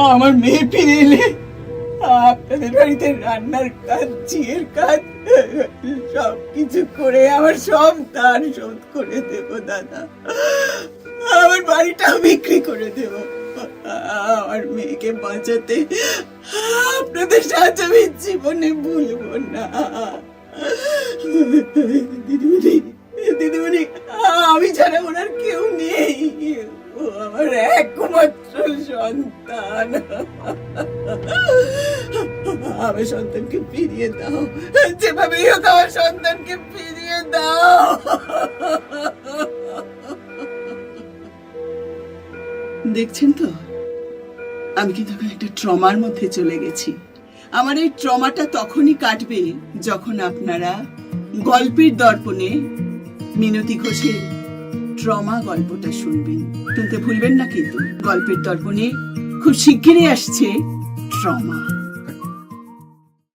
আমার মেয়ে ফিরে এলে আপনাদের বাড়িতে রান্নার কাজ, ঝিয়ের কাজ সবকিছু করে আমার সব ধার শোধ করে দেব দাদা। আমার বাড়িটাও বিক্রি করে দেব। আমার মেয়েকে বাঁচাতে আপনাদের সাহায্য আমি জীবনে ভুলবো না। দিদিমণি, দিদিমণি, আমি ছাড়া ওনার কেউ নেই। ও আমার একমাত্র সন্তান। আমার সন্তানকে ফিরিয়ে দাও, যেভাবেই হোক আমার সন্তানকে ফিরিয়ে দাও। দেখছেন তো, আমি কিন্তু এখন একটা ট্রমার মধ্যে চলে গেছি। আমার এই ট্রমাটা তখনই কাটবে যখন আপনারা গল্পের দর্পণে মিনতি ঘোষের ট্রমা গল্পটা শুনবেন। শুনতে ভুলবেন না কিন্তু। গল্পের দর্পণে খুব শিগগিরই আসছে ট্রমা।